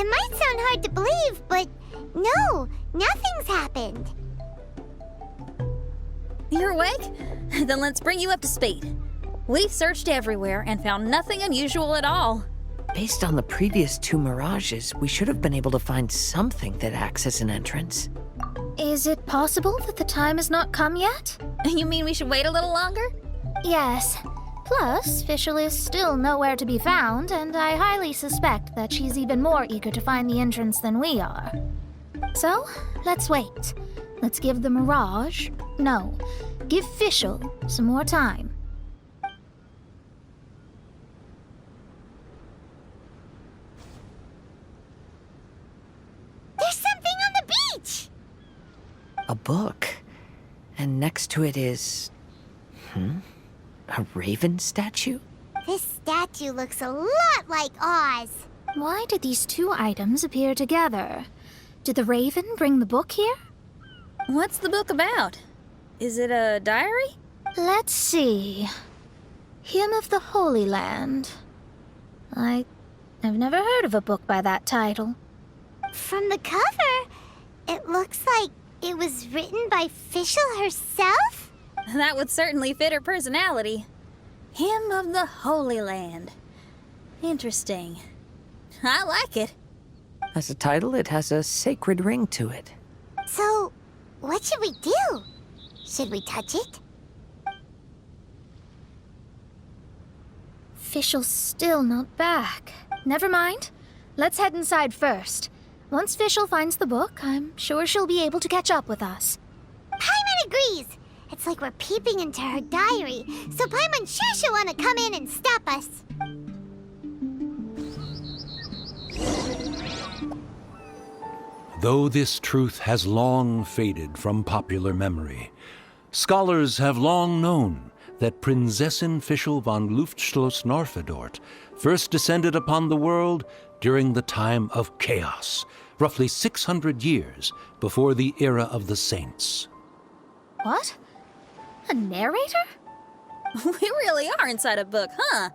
It might sound hard to believe, but no, nothing's happened. You're awake? Then let's bring you up to speed. We've searched everywhere and found nothing unusual at all. Based on the previous 2 mirages, we should have been able to find something that acts as an entrance. Is it possible that the time has not come yet? You mean we should wait a little longer? Yes. Plus, Fischl is still nowhere to be found, and I highly suspect that she's even more eager to find the entrance than we are. So, let's wait. Let's give the Mirage... No, give Fischl some more time. There's something on the beach! A book. And next to it is... a raven statue? This statue looks a lot like Oz. Why did these 2 items appear together? Did the raven bring the book here? What's the book about? Is it a diary? Let's see. Hymn of the Holy Land. I've never heard of a book by that title. From the cover, it looks like it was written by Fischl herself? That would certainly fit her personality. Hymn of the Holy Land. Interesting. I like it. As a title, it has a sacred ring to it. So, what should we do? Should we touch it? Fischl's still not back. Never mind. Let's head inside first. Once Fischl finds the book, I'm sure she'll be able to catch up with us. Paimon agrees! It's like we're peeping into her diary, so Paimon's sure she'll want to come in and stop us. Though this truth has long faded from popular memory, scholars have long known that Prinzessin Fischl von Luftschloss Norfedort first descended upon the world during the time of chaos, roughly 600 years before the era of the saints. What? A narrator? We really are inside a book, huh?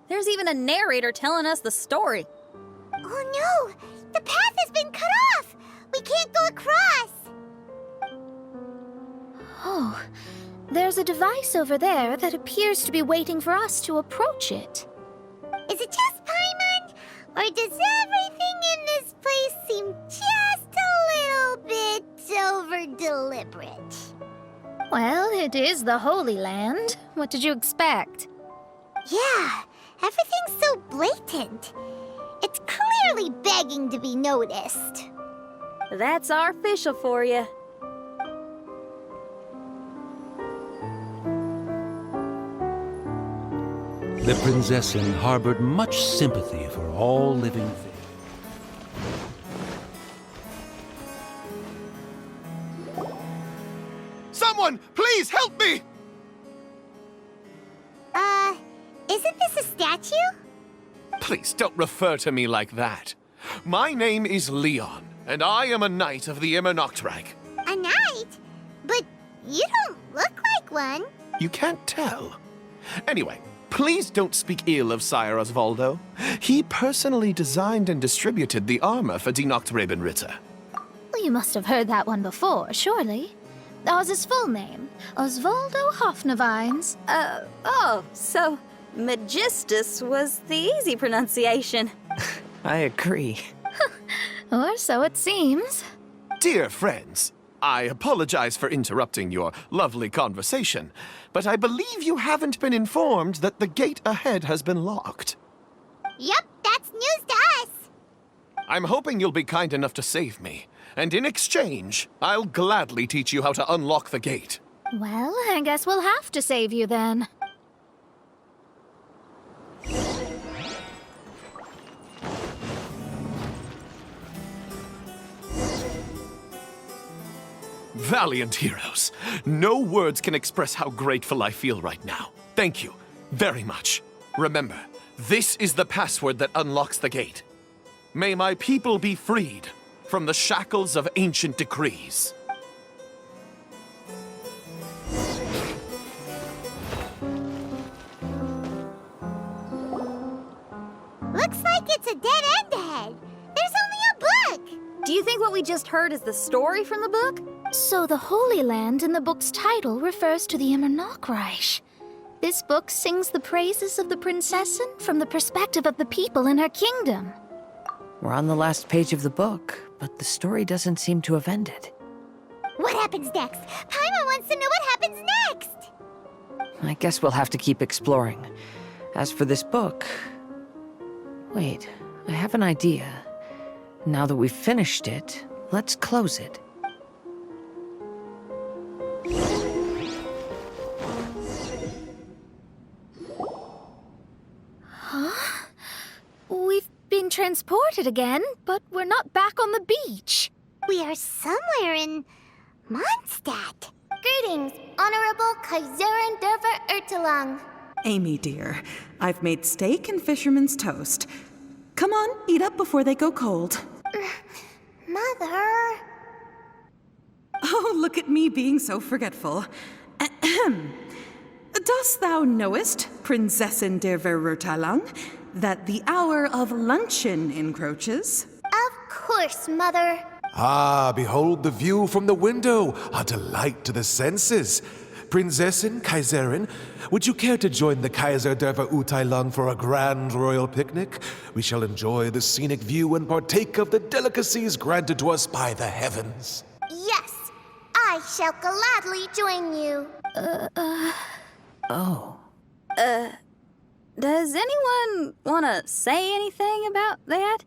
There's even a narrator telling us the story. Oh no! The path has been cut off! We can't go across! Oh, there's a device over there that appears to be waiting for us to approach it. Is it just Paimon? Or does everything in this place seem just a little bit over-deliberate? Well, it is the Holy Land. What did you expect? Yeah, everything's so blatant. It's clearly begging to be noticed. That's our Fischl for you. The Prinzessin harbored much sympathy for all living things. Someone, please help me! Isn't this a statue? Please don't refer to me like that. My name is Leon, and I am a knight of the Immernachtreich. A knight? But you don't look like one. You can't tell. Anyway, please don't speak ill of Sire Osvaldo. He personally designed and distributed the armor for Die Nachtrebenritter. Well, you must have heard that one before, surely. Oz's full name, Osvaldo Hofnevines. So Magistus was the easy pronunciation. I agree. Or so it seems. Dear friends, I apologize for interrupting your lovely conversation, but I believe you haven't been informed that the gate ahead has been locked. Yep, that's news to us. I'm hoping you'll be kind enough to save me, and in exchange, I'll gladly teach you how to unlock the gate. Well, I guess we'll have to save you then. Valiant heroes. No words can express how grateful I feel right now. Thank you very much. Remember, this is the password that unlocks the gate. May my people be freed from the shackles of ancient decrees. Looks like it's a dead end ahead. There's Do you think what we just heard is the story from the book? So the Holy Land in the book's title refers to the Immernachtreich. This book sings the praises of the Prinzessin from the perspective of the people in her kingdom. We're on the last page of the book, but the story doesn't seem to have ended. What happens next? Paimon wants to know what happens next! I guess we'll have to keep exploring. As for this book... Wait, I have an idea. Now that we've finished it, let's close it. Huh? We've been transported again, but we're not back on the beach. We are somewhere in Mondstadt. Greetings, Honorable Kaiserin Derver Ertelang. Amy, dear, I've made steak and fisherman's toast. Come on, eat up before they go cold. Mother... Oh, look at me being so forgetful. Ahem. Dost thou knowest, Prinzessin der Verurteilung, that the hour of luncheon encroaches? Of course, Mother. Ah, behold the view from the window, a delight to the senses. Prinzessin, Kaiserin, would you care to join the Kaiser der Verurteilung for a grand royal picnic? We shall enjoy the scenic view and partake of the delicacies granted to us by the heavens. Yes, I shall gladly join you. Oh. Does anyone want to say anything about that?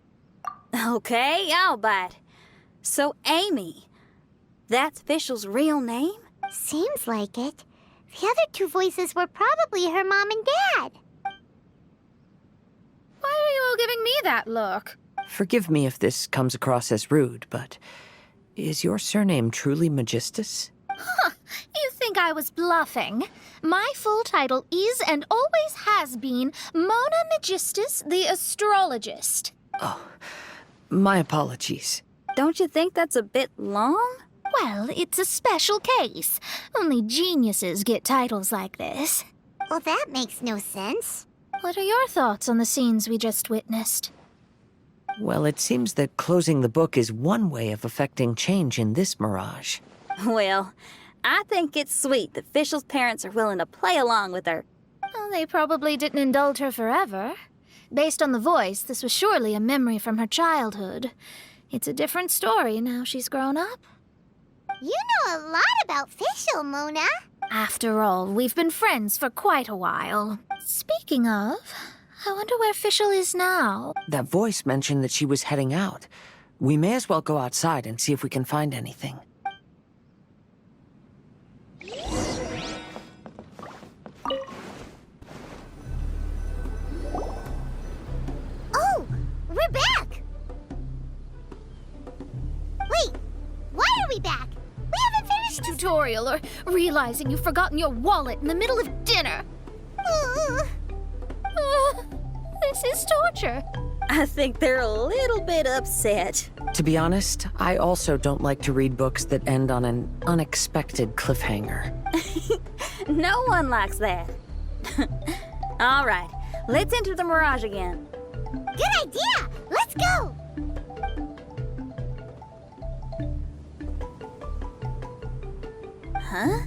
Okay, I'll bite. So, Amy, that's Fischl's real name? Seems like it. The other two voices were probably her mom and dad. Why are you all giving me that look? Forgive me if this comes across as rude, but is your surname truly Magistus? You think I was bluffing? My full title is and always has been Mona Magistus the Astrologist. Oh, my apologies. Don't you think that's a bit long? Well, it's a special case. Only geniuses get titles like this. Well, that makes no sense. What are your thoughts on the scenes we just witnessed? Well, it seems that closing the book is one way of affecting change in this mirage. Well, I think it's sweet that Fischl's parents are willing to play along with her. Well, they probably didn't indulge her forever. Based on the voice, this was surely a memory from her childhood. It's a different story now she's grown up. You know a lot about Fischl, Mona. After all, we've been friends for quite a while. Speaking of, I wonder where Fischl is now. That voice mentioned that she was heading out. We may as well go outside and see if we can find anything. Oh, we're back! Wait, why are we back? We haven't finished this... Tutorial or realizing you've forgotten your wallet in the middle of dinner. This is torture. I think they're a little bit upset. To be honest, I also don't like to read books that end on an unexpected cliffhanger. No one likes that. All right, let's enter the mirage again. Good idea! Let's go! Huh?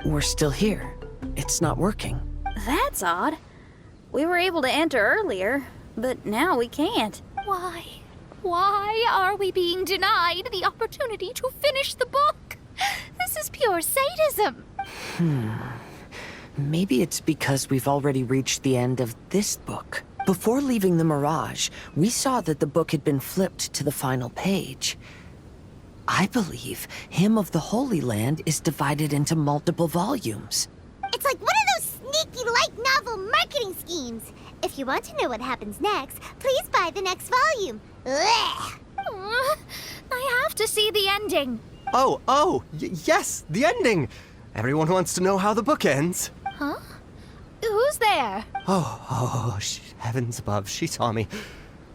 We're still here. It's not working. That's odd. We were able to enter earlier, but now we can't. Why? Why are we being denied the opportunity to finish the book? This is pure sadism. Maybe it's because we've already reached the end of this book. Before leaving the Mirage, we saw that the book had been flipped to the final page. I believe Hymn of the Holy Land is divided into multiple volumes. It's like one of those sneaky light novel marketing schemes. If you want to know what happens next, please buy the next volume. Ugh. I have to see the ending. Yes, the ending. Everyone wants to know how the book ends. Huh? Who's there? Heavens above, she saw me.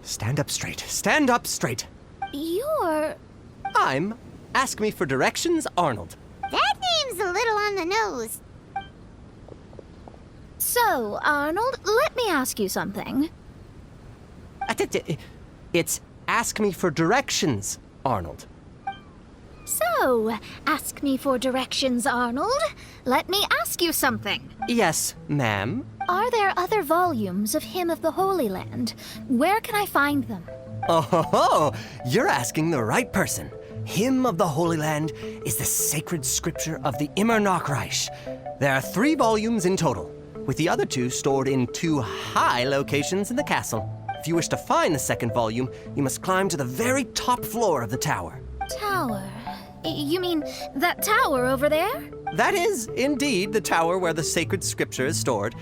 Stand up straight, stand up straight. You're... I'm Ask Me for Directions, Arnold. That name's a little on the nose. So, Arnold, let me ask you something. It's ask me for directions, Arnold. So, ask me for directions, Arnold. Let me ask you something. Yes, ma'am. Are there other volumes of Hymn of the Holy Land? Where can I find them? Oh, you're asking the right person. Hymn of the Holy Land is the sacred scripture of the Immer Nachreich. There are 3 volumes in total, with the other 2 stored in 2 high locations in the castle. If you wish to find the second volume, you must climb to the very top floor of the tower. Tower? You mean that tower over there? That is, indeed, the tower where the sacred scripture is stored.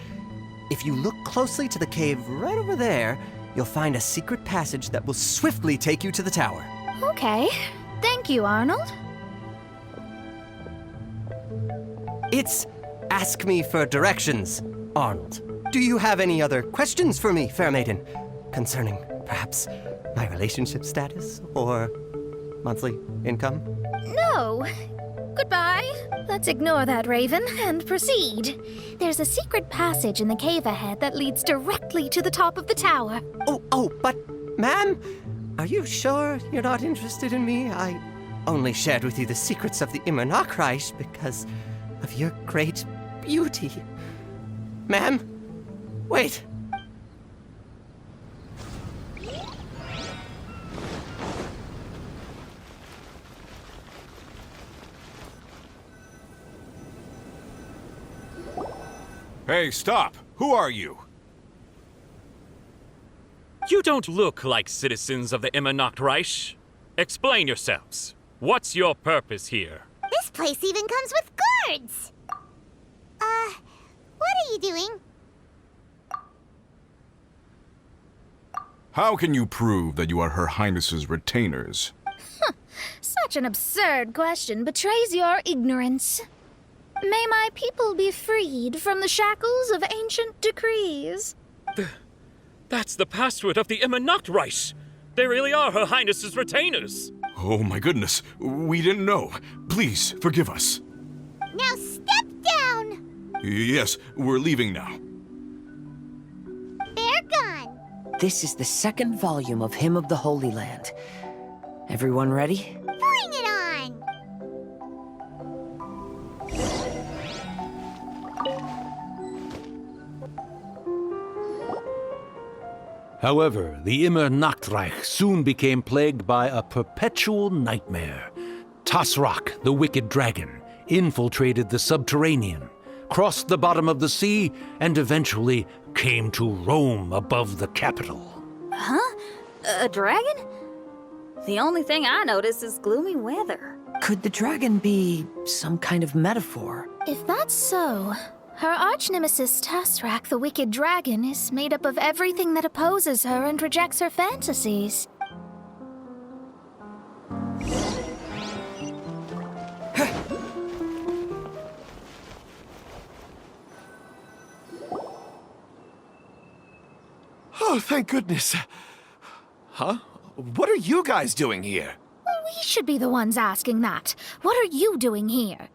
If you look closely to the cave right over there, you'll find a secret passage that will swiftly take you to the tower. Okay. Thank you, Arnold. It's ask me for directions, Arnold. Do you have any other questions for me, fair maiden? Concerning, perhaps, my relationship status or monthly income? No. Goodbye. Let's ignore that, Raven, and proceed. There's a secret passage in the cave ahead that leads directly to the top of the tower. But, ma'am, are you sure you're not interested in me? I only shared with you the secrets of the Immer Nachreich because of your great beauty. Ma'am, wait. Hey, stop! Who are you? You don't look like citizens of the Immer Nachreich. Explain yourselves. What's your purpose here? This place even comes with guards! What are you doing? How can you prove that you are Her Highness's retainers? Such an absurd question betrays your ignorance. May my people be freed from the shackles of ancient decrees. That's the password of the Immer Nachreich. They really are Her Highness's retainers. Oh my goodness, we didn't know. Please, forgive us. Now step down! Yes, we're leaving now. They're gone. This is the second volume of Hymn of the Holy Land. Everyone ready? Bring it on! However, the Immer Nachreich soon became plagued by a perpetual nightmare. Tasrak, the wicked dragon, infiltrated the subterranean, crossed the bottom of the sea, and eventually came to roam above the capital. Huh? A dragon? The only thing I notice is gloomy weather. Could the dragon be some kind of metaphor? If that's so, her arch-nemesis Tasrak, the wicked dragon, is made up of everything that opposes her and rejects her fantasies. Oh, thank goodness. Huh? What are you guys doing here? We should be the ones asking that. What are you doing here?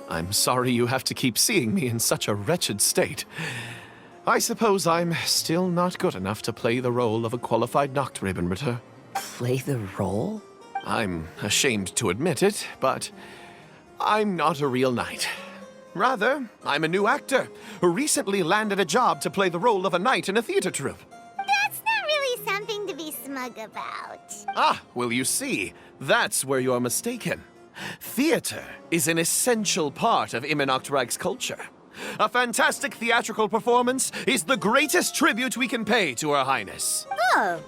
I'm sorry you have to keep seeing me in such a wretched state. I suppose I'm still not good enough to play the role of a qualified Nachtrebenritter. Play the role? I'm ashamed to admit it, but I'm not a real knight. Rather, I'm a new actor who recently landed a job to play the role of a knight in a theater troupe. That's not really something to be smug about. Ah, well, you see, that's where you're mistaken. Theater is an essential part of Immer Nachreich's culture. A fantastic theatrical performance is the greatest tribute we can pay to Her Highness. Oh,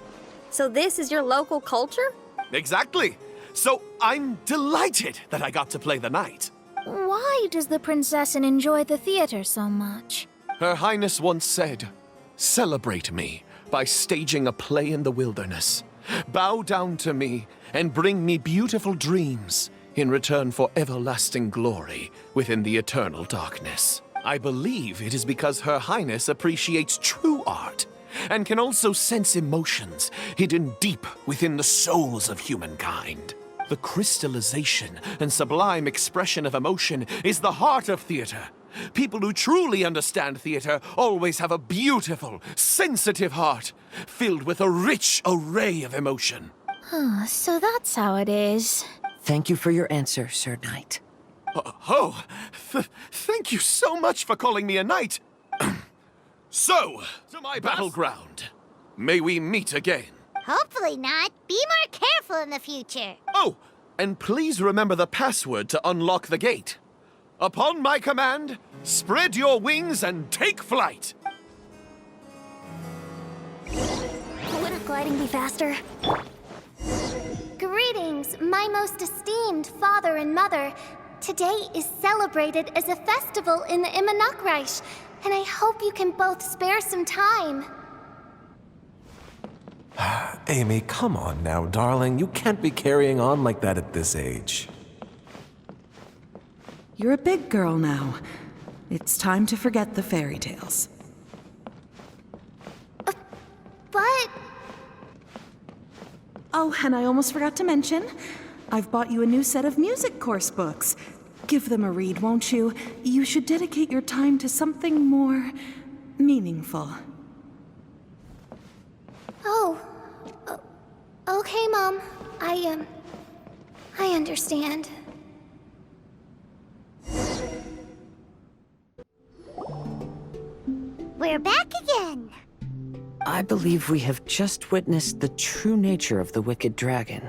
so this is your local culture? Exactly. So I'm delighted that I got to play the knight. Why does the princessin enjoy the theater so much? Her Highness once said, "Celebrate me by staging a play in the wilderness. Bow down to me and bring me beautiful dreams in return for everlasting glory within the eternal darkness." I believe it is because Her Highness appreciates true art and can also sense emotions hidden deep within the souls of humankind. The crystallization and sublime expression of emotion is the heart of theater. People who truly understand theater always have a beautiful, sensitive heart, filled with a rich array of emotion. So that's how it is. Thank you for your answer, Sir Knight. Thank you so much for calling me a knight. So, to my battleground. May we meet again. Hopefully not. Be more careful in the future. Oh, and please remember the password to unlock the gate. Upon my command, spread your wings and take flight. Wouldn't gliding be faster? Greetings, my most esteemed father and mother. Today is celebrated as a festival in the Immernachtreich, and I hope you can both spare some time. Amy, come on now, darling. You can't be carrying on like that at this age. You're a big girl now. It's time to forget the fairy tales. But... Oh, and I almost forgot to mention, I've bought you a new set of music course books. Give them a read, won't you? You should dedicate your time to something more meaningful. Okay, Mom. I understand. We're back again. I believe we have just witnessed the true nature of the wicked dragon.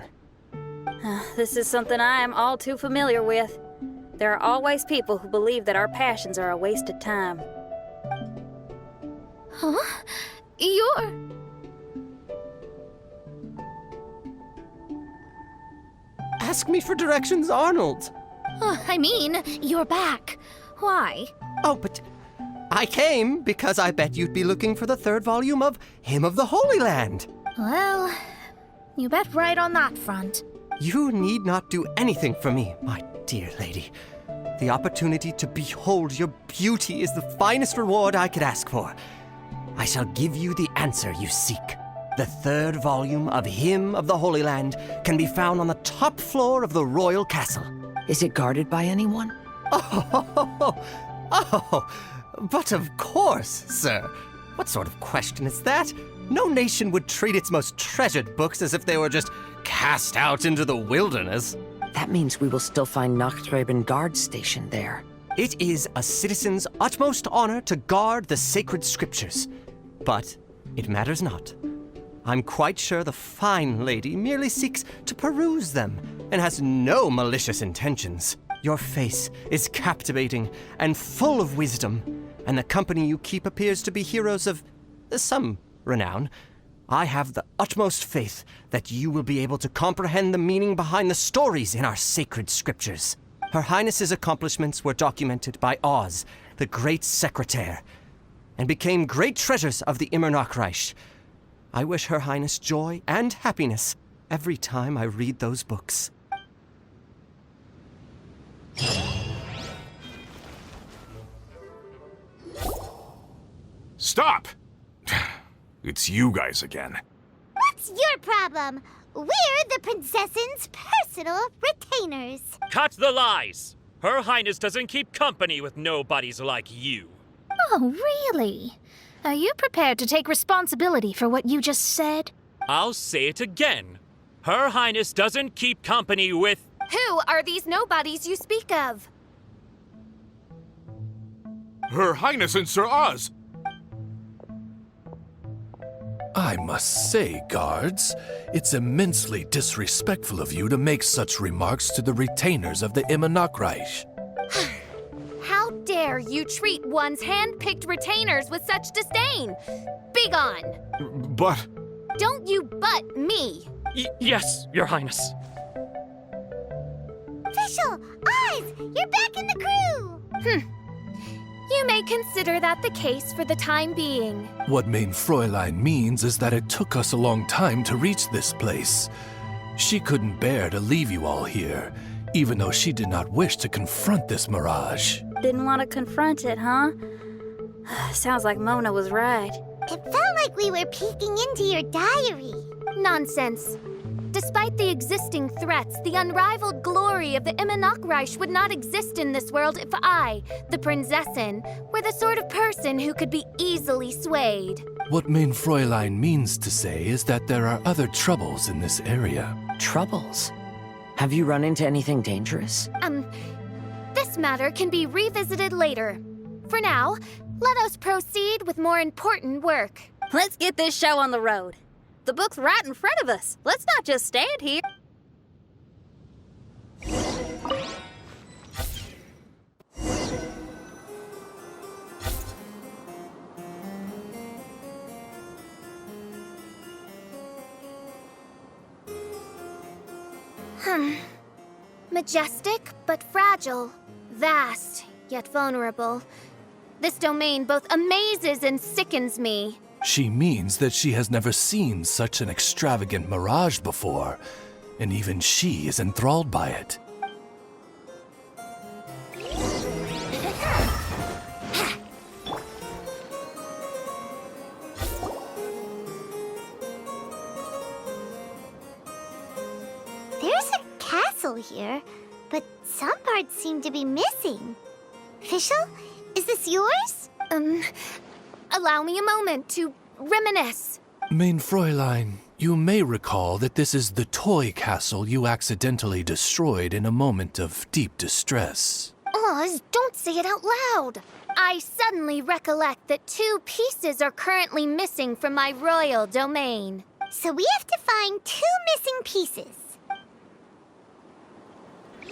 This is something I am all too familiar with. There are always people who believe that our passions are a waste of time. Huh? You're... Ask me for directions, Arnold. I mean, you're back. Why? Oh, but I came because I bet you'd be looking for the third volume of Hymn of the Holy Land. Well, you bet right on that front. You need not do anything for me, my dear lady. The opportunity to behold your beauty is the finest reward I could ask for. I shall give you the answer you seek. The third volume of Hymn of the Holy Land can be found on the top floor of the royal castle. Is it guarded by anyone? But of course, sir. What sort of question is that? No nation would treat its most treasured books as if they were just cast out into the wilderness. That means we will still find Nachtreiben guard stationed there. It is a citizen's utmost honor to guard the sacred scriptures. But it matters not. I'm quite sure the fine lady merely seeks to peruse them and has no malicious intentions. Your face is captivating and full of wisdom, and the company you keep appears to be heroes of some renown. I have the utmost faith that you will be able to comprehend the meaning behind the stories in our sacred scriptures. Her Highness's accomplishments were documented by Oz, the great secretaire, and became great treasures of the Immernachtreich. I wish Her Highness joy and happiness every time I read those books. Stop! It's you guys again. What's your problem? We're the princess's personal retainers. Cut the lies! Her Highness doesn't keep company with nobodies like you. Oh, really? Are you prepared to take responsibility for what you just said? I'll say it again. Her Highness doesn't keep company with... Who are these nobodies you speak of? Her Highness and Sir Oz! I must say, guards, it's immensely disrespectful of you to make such remarks to the retainers of the Immernachtreich. How dare you treat one's hand-picked retainers with such disdain? Begone! But... Don't you butt me! Yes, Your Highness. Fischl! Oz! You're back in the crew! You may consider that the case for the time being. What mein Fräulein means is that it took us a long time to reach this place. She couldn't bear to leave you all here, even though she did not wish to confront this mirage. Didn't want to confront it, huh? Sounds like Mona was right. It felt like we were peeking into your diary. Nonsense. Despite the existing threats, the unrivaled glory of the Immernachtreich would not exist in this world if I, the Prinzessin, were the sort of person who could be easily swayed. What mein Fräulein means to say is that there are other troubles in this area. Troubles? Have you run into anything dangerous? This matter can be revisited later. For now, let us proceed with more important work. Let's get this show on the road. The book's right in front of us. Let's not just stand here. Majestic but fragile. Vast yet vulnerable. This domain both amazes and sickens me. She means that she has never seen such an extravagant mirage before, and even she is enthralled by it. There's a castle here, but some parts seem to be missing. Fischl, is this yours? Allow me a moment to reminisce. Mein Fräulein, you may recall that this is the toy castle you accidentally destroyed in a moment of deep distress. Oz, don't say it out loud. I suddenly recollect that 2 pieces are currently missing from my royal domain. So we have to find 2 missing pieces.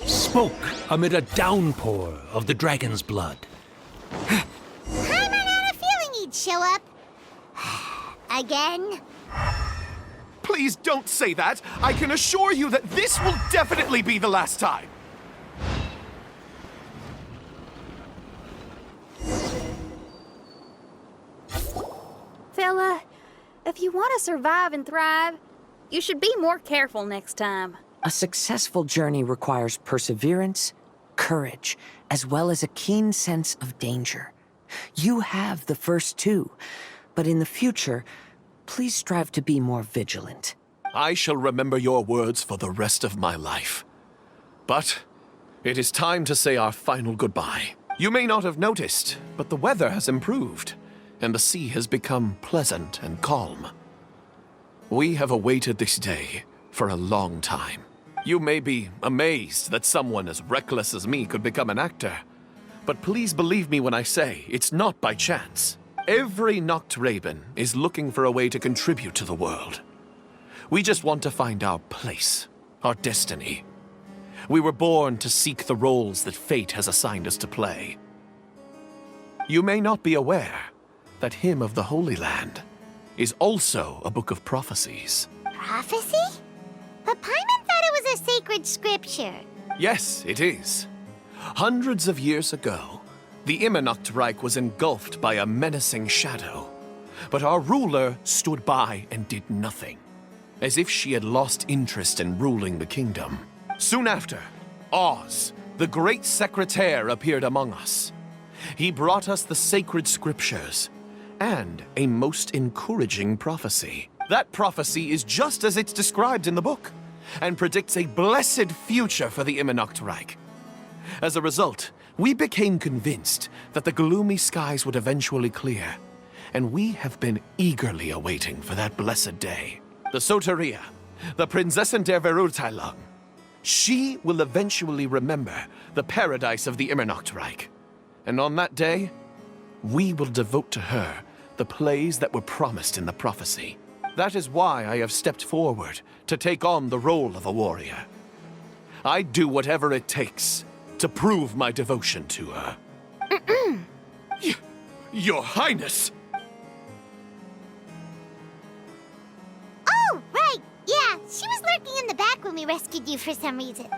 Smoke amid a downpour of the dragon's blood. Paimon had a feeling he'd show up. Again? Please don't say that. I can assure you that this will definitely be the last time. Fella, if you want to survive and thrive, you should be more careful next time. A successful journey requires perseverance, courage, as well as a keen sense of danger. You have the first 2, but in the future, please strive to be more vigilant. I shall remember your words for the rest of my life. But it is time to say our final goodbye. You may not have noticed, but the weather has improved, and the sea has become pleasant and calm. We have awaited this day for a long time. You may be amazed that someone as reckless as me could become an actor, but please believe me when I say it's not by chance. Every Nachtraben is looking for a way to contribute to the world. We just want to find our place, our destiny. We were born to seek the roles that fate has assigned us to play. You may not be aware that Hymn of the Holy Land is also a book of prophecies. Prophecy? But Paimon thought it was a sacred scripture. Yes, it is. Hundreds of years ago, the Immernachtreich was engulfed by a menacing shadow. But our ruler stood by and did nothing, as if she had lost interest in ruling the kingdom. Soon after, Oz, the great secretaire, appeared among us. He brought us the sacred scriptures and a most encouraging prophecy. That prophecy is just as it's described in the book, and predicts a blessed future for the Immernachtreich. As a result, we became convinced that the gloomy skies would eventually clear, and we have been eagerly awaiting for that blessed day. The Soteria, the Prinzessin der Verurteilung, she will eventually remember the paradise of the Immernachtreich. And on that day, we will devote to her the plays that were promised in the prophecy. That is why I have stepped forward to take on the role of a warrior. I'd do whatever it takes to prove my devotion to her. Your Highness! Oh, right! Yeah, she was lurking in the back when we rescued you for some reason.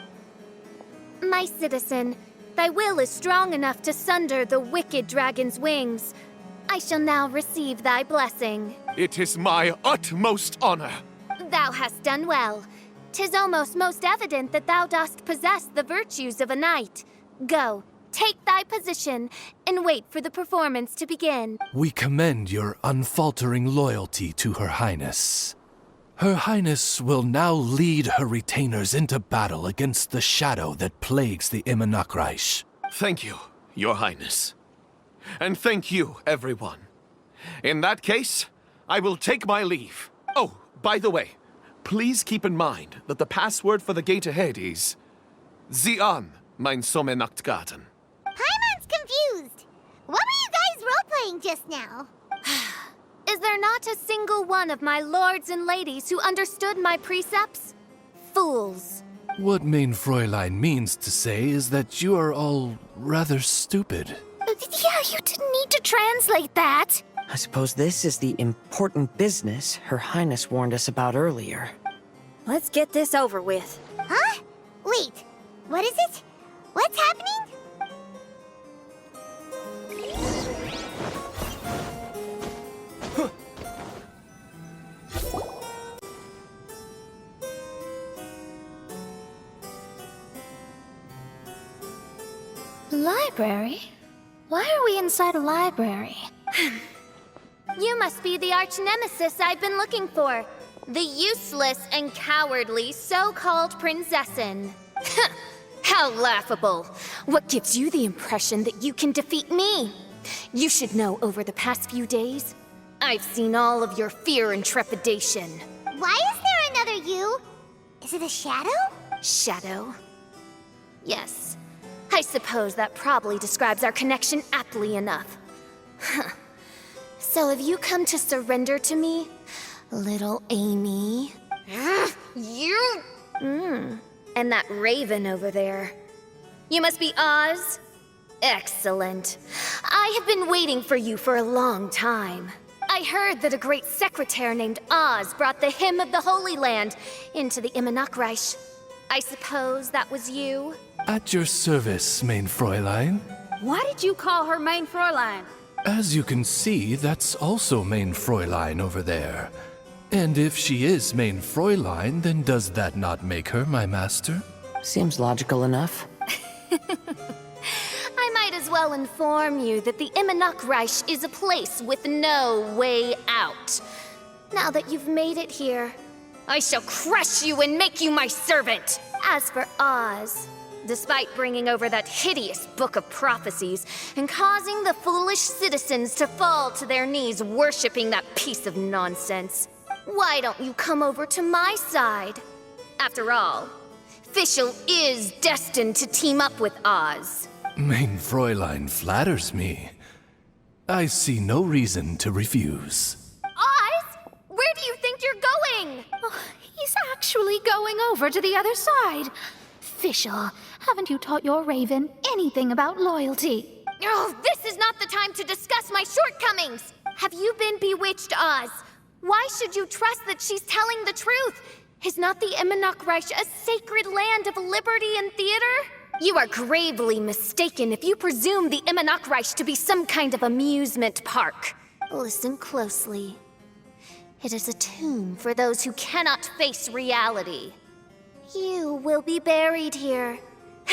My citizen, thy will is strong enough to sunder the wicked dragon's wings. I shall now receive thy blessing. It is my utmost honor. Thou hast done well. 'Tis almost most evident that thou dost possess the virtues of a knight. Go, take thy position, and wait for the performance to begin. We commend your unfaltering loyalty to Her Highness. Her Highness will now lead her retainers into battle against the shadow that plagues the Immonach. Thank you, Your Highness. And thank you, everyone. In that case, I will take my leave. Oh, by the way, please keep in mind that the password for the gate ahead is Zian, mein Sommernachtgarten. Paimon's confused. What were you guys role-playing just now? Is there not a single one of my lords and ladies who understood my precepts? Fools. What Mein Fräulein means to say is that you are all rather stupid. Yeah, you didn't need to translate that. I suppose this is the important business Her Highness warned us about earlier. Let's get this over with. Huh? Wait, what is it? What's happening? Library? Why are we inside a library? You must be the arch-nemesis I've been looking for. The useless and cowardly so-called Prinzessin. How laughable. What gives you the impression that you can defeat me? You should know over the past few days, I've seen all of your fear and trepidation. Why is there another you? Is it a shadow? Shadow? Yes. I suppose that probably describes our connection aptly enough. So have you come to surrender to me, little Amy? You? And that raven over there. You must be Oz? Excellent. I have been waiting for you for a long time. I heard that a great secretary named Oz brought the hymn of the Holy Land into the Immonach. I suppose that was you? At your service, Mein Fräulein. Why did you call her Mein Fräulein? As you can see, that's also Mein Fräulein over there. And if she is Mein Fräulein, then does that not make her my master? Seems logical enough. I might as well inform you that the Immonach is a place with no way out. Now that you've made it here, I shall crush you and make you my servant! As for Oz, despite bringing over that hideous book of prophecies and causing the foolish citizens to fall to their knees worshipping that piece of nonsense, why don't you come over to my side? After all, Fischl is destined to team up with Oz. Mein Fräulein flatters me. I see no reason to refuse. Oz? Where do you think you're going? Oh, he's actually going over to the other side. Fischl, haven't you taught your raven anything about loyalty? Oh, this is not the time to discuss my shortcomings! Have you been bewitched, Oz? Why should you trust that she's telling the truth? Is not the Immonach a sacred land of liberty and theater? You are gravely mistaken if you presume the Immonach to be some kind of amusement park. Listen closely. It is a tomb for those who cannot face reality. You will be buried here,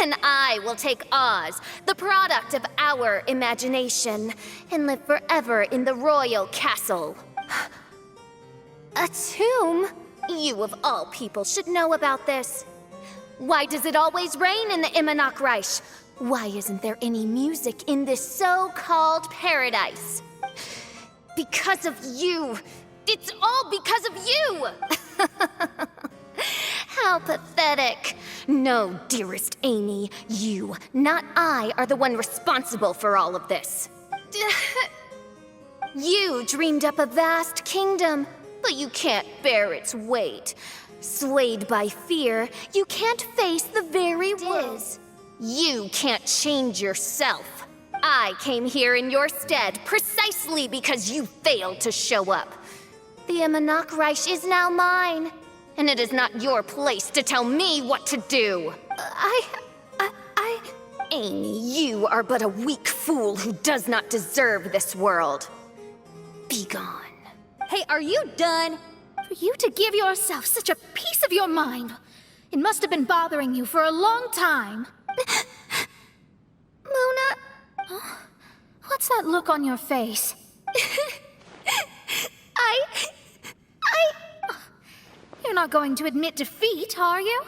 and I will take Oz, the product of our imagination, and live forever in the royal castle. A tomb? You of all people should know about this. Why does it always rain in the Immonach? Why isn't there any music in this so-called paradise? Because of you. It's all because of you! How pathetic. No, dearest Amy, you, not I, are the one responsible for all of this. You dreamed up a vast kingdom, but you can't bear its weight. Swayed by fear, you can't face the very worst. You can't change yourself. I came here in your stead precisely because you failed to show up. The Immonach is now mine, and it is not your place to tell me what to do. Amy, you are but a weak fool who does not deserve this world. Be gone. Hey, are you done? For you to give yourself such a piece of your mind, it must have been bothering you for a long time. Mona? Oh, what's that look on your face? you're not going to admit defeat, are you?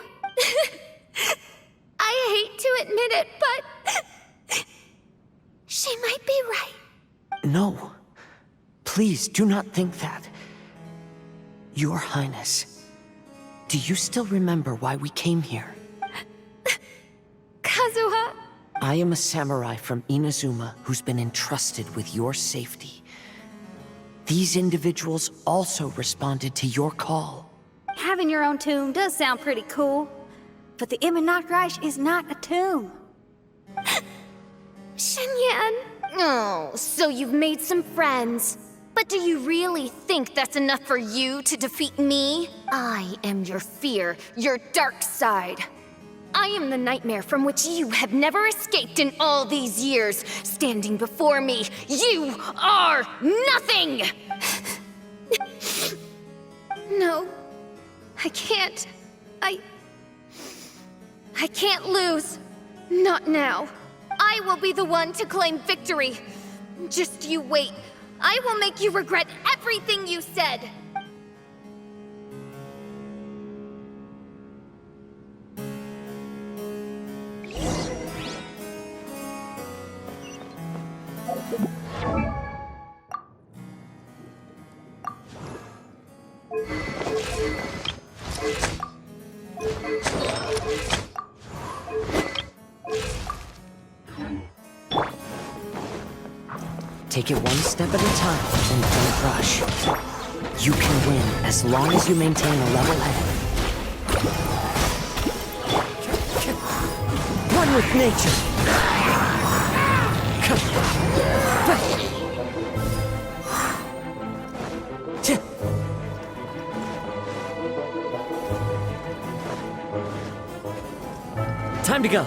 I hate to admit it, but she might be right. No. Please do not think that. Your Highness, do you still remember why we came here? Kazuha. I am a samurai from Inazuma who's been entrusted with your safety. These individuals also responded to your call. Having your own tomb does sound pretty cool, but the Immernachtreich is not a tomb. Shenyan. Oh, so you've made some friends. But do you really think that's enough for you to defeat me? I am your fear, your dark side. I am the nightmare from which you have never escaped in all these years. Standing before me, you are nothing! No, I can't. I can't lose. Not now. I will be the one to claim victory. Just you wait. I will make you regret everything you said. Take it one step at a time and don't rush. You can win as long as you maintain a level head. One with nature. Time to go.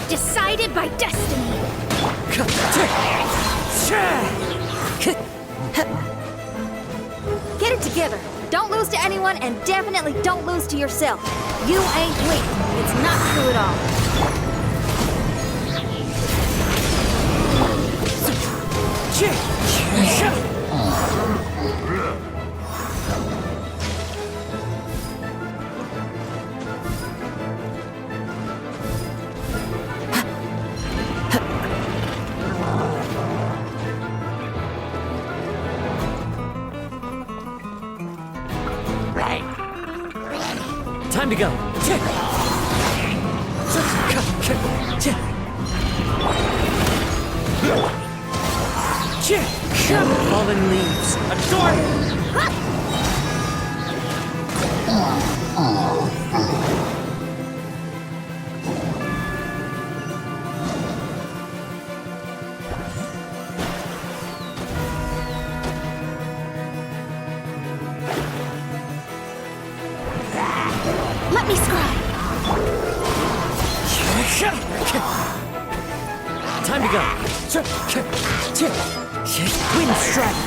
Decided by destiny. Get it together. Don't lose to anyone, and definitely don't lose to yourself. You ain't weak. It's not true at all. Time to go. Fallen leaves. Adore it! Let me scry. Time to go. Wind strike.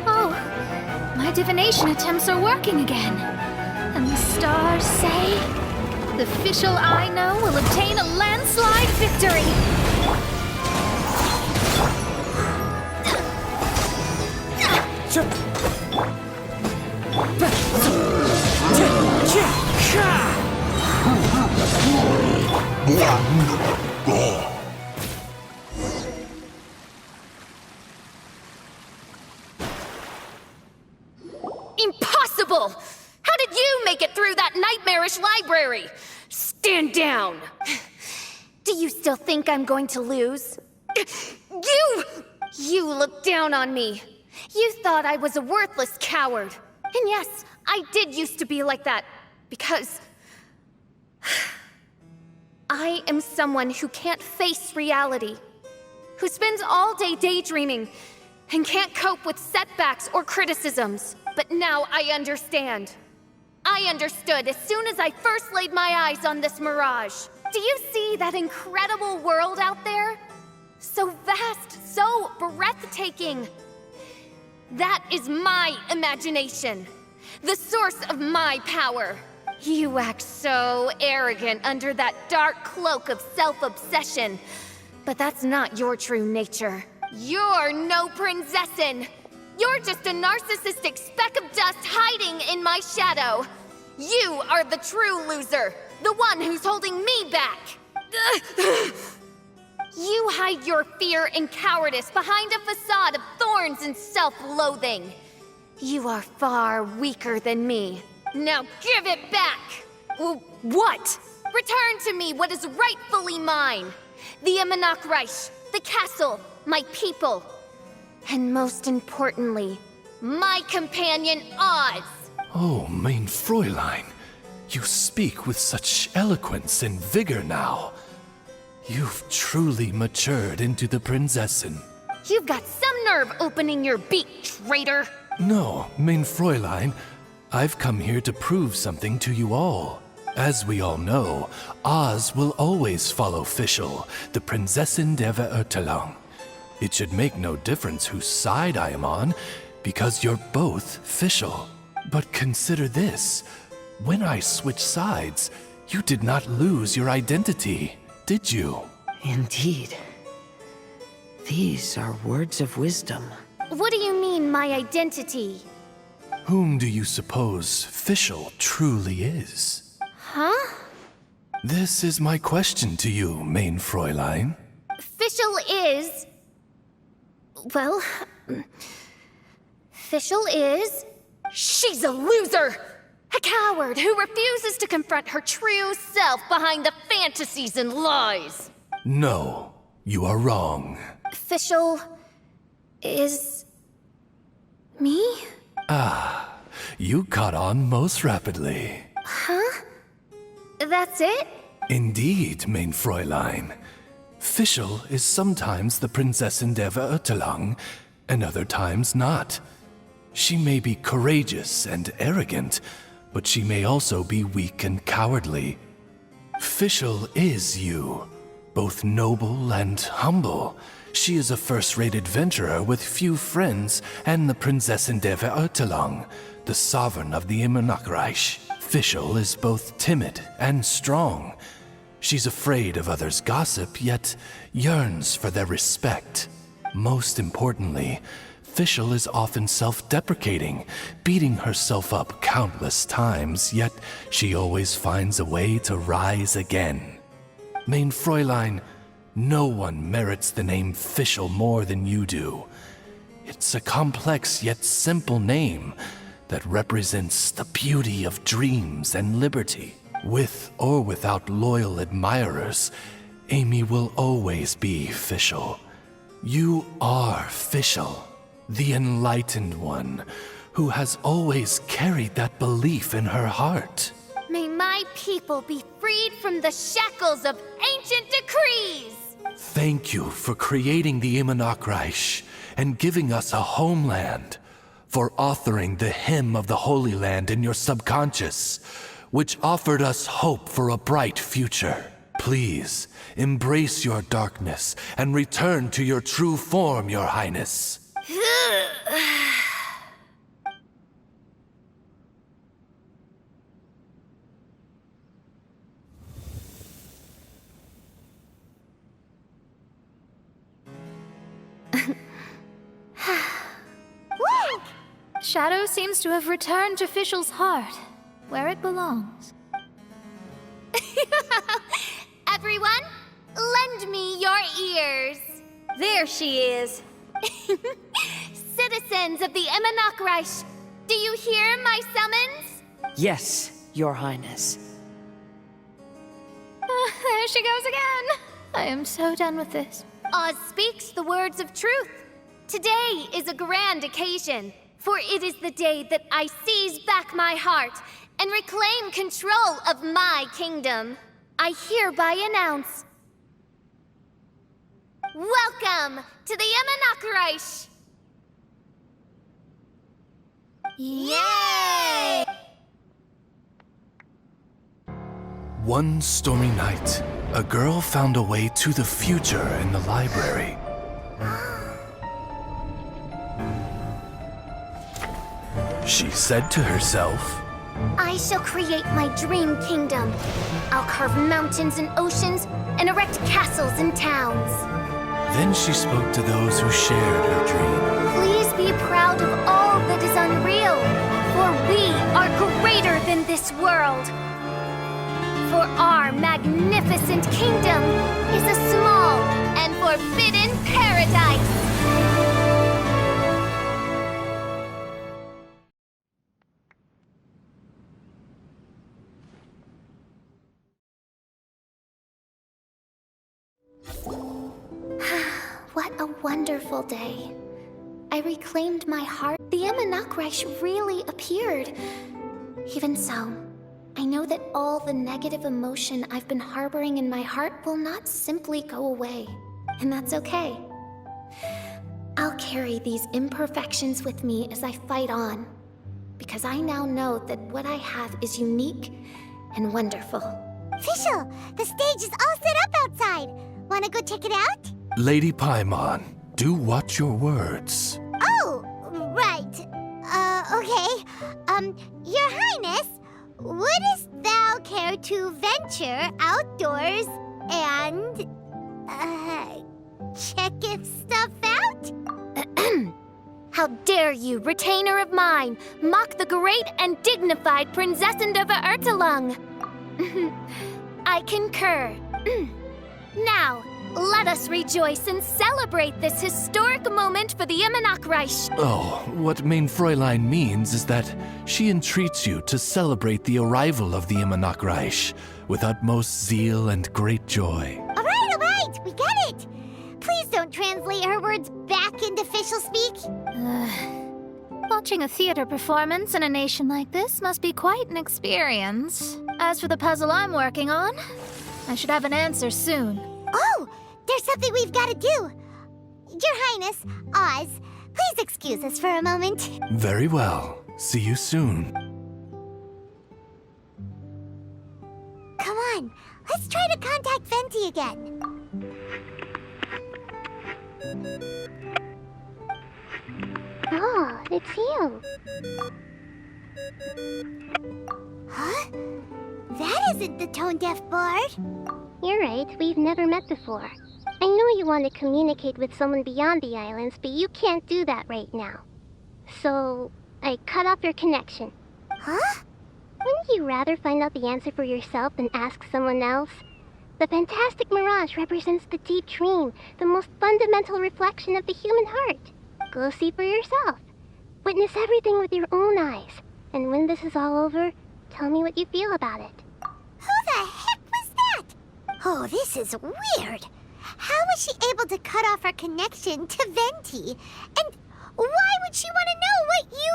Oh, my divination attempts are working again. And the stars say the official I know will obtain a landslide victory. Impossible! How did you make it through that nightmarish library? Stand down! Do you still think I'm going to lose? You looked down on me. You thought I was a worthless coward. And yes, I did used to be like that, because I am someone who can't face reality. who spends all day daydreaming and can't cope with setbacks or criticisms. But now I understand. I understood as soon as I first laid my eyes on this mirage. Do you see that incredible world out there? So vast, so breathtaking. That is my imagination, the source of my power. You act so arrogant under that dark cloak of self-obsession, but that's not your true nature. You're no princessin. You're just a narcissistic speck of dust hiding in my shadow. You are the true loser, the one who's holding me back. You hide your fear and cowardice behind a facade of thorns and self-loathing. You are far weaker than me. Now give it back! What? Return to me what is rightfully mine. The Imanok Reich, the castle, my people. And most importantly, my companion Oz. Oh, mein Fräulein, you speak with such eloquence and vigor now. You've truly matured into the Prinzessin. You've got some nerve opening your beak, traitor! No, mein Fräulein, I've come here to prove something to you all. As we all know, Oz will always follow Fischl, the Prinzessin der Verurteilung. It should make no difference whose side I am on, because you're both Fischl. But consider this. When I switched sides, you did not lose your identity, did you? Indeed. These are words of wisdom. What do you mean, my identity? Whom do you suppose Fischl truly is? Huh? This is my question to you, mein Fräulein. Fischl is... Well... Fischl is... She's a loser! A coward who refuses to confront her true self behind the fantasies and lies! No, you are wrong. Fischl... is... me? Ah, you caught on most rapidly. Huh? That's it? Indeed, mein Fräulein. Fischl is sometimes the Prinzessin der Verurteilung, and other times not. She may be courageous and arrogant, but she may also be weak and cowardly. Fischl is you, both noble and humble. She is a first-rate adventurer with few friends and the Prinzessin der Verurteilung, the sovereign of the Imanok Reich. Fischl is both timid and strong. She's afraid of others' gossip, yet yearns for their respect. Most importantly, Fischl is often self-deprecating, beating herself up countless times, yet she always finds a way to rise again. Mein Fräulein, no one merits the name Fischl more than you do. It's a complex yet simple name that represents the beauty of dreams and liberty. With or without loyal admirers, Amy will always be Fischl. You are Fischl, the enlightened one, who has always carried that belief in her heart. May my people be freed from the shackles of ancient decrees! Thank you for creating the Imanok Reich and giving us a homeland, for authoring the hymn of the Holy Land in your subconscious, which offered us hope for a bright future. Please, embrace your darkness and return to your true form, Your Highness. Shadow seems to have returned to Fischl's heart, where it belongs. Everyone, lend me your ears. There she is. Citizens of the Imanok Reich, do you hear my summons? Yes, Your Highness. There she goes again. I am so done with this. Oz speaks the words of truth. Today is a grand occasion, for it is the day that I seize back my heart and reclaim control of my kingdom. I hereby announce... welcome to the Immernachtreich! Yay! One stormy night, a girl found a way to the future in the library. She said to herself, I shall create my dream kingdom. I'll carve mountains and oceans and erect castles and towns. Then she spoke to those who shared her dream. Please be proud of all that is unreal, for we are greater than this world. For our magnificent kingdom is a small and forbidden paradise. What a wonderful day. I reclaimed my heart. The Immernachtreich really appeared. Even so, I know that all the negative emotion I've been harboring in my heart will not simply go away. And that's okay. I'll carry these imperfections with me as I fight on. Because I now know that what I have is unique and wonderful. Fischl, the stage is all set up outside. Wanna go check it out? Lady Paimon, do watch your words. Oh, right. Okay. Your Highness, wouldst thou care to venture outdoors and, check if stuff out? How dare you, retainer of mine, mock the great and dignified Prinzessin der Verurteilung? I concur. Now, let us rejoice and celebrate this historic moment for the Immernachtreich. Oh, what Mein Fräulein means is that she entreats you to celebrate the arrival of the Immernachtreich with utmost zeal and great joy. All right, we get it. Please don't translate her words back into official speak. Watching a theater performance in a nation like this must be quite an experience. As for the puzzle I'm working on, I should have an answer soon. Oh, there's something we've got to do. Your Highness, Oz, please excuse us for a moment. Very well. See you soon. Come on, let's try to contact Venti again. Oh, it's you. Huh? That isn't the tone-deaf bard. You're right, we've never met before. I know you want to communicate with someone beyond the islands, but you can't do that right now. So, I cut off your connection. Huh? Wouldn't you rather find out the answer for yourself than ask someone else? The fantastic mirage represents the deep dream, the most fundamental reflection of the human heart. Go see for yourself. Witness everything with your own eyes. And when this is all over, tell me what you feel about it. Who the heck was that? Oh, this is weird. How was she able to cut off her connection to Venti? And why would she want to know what you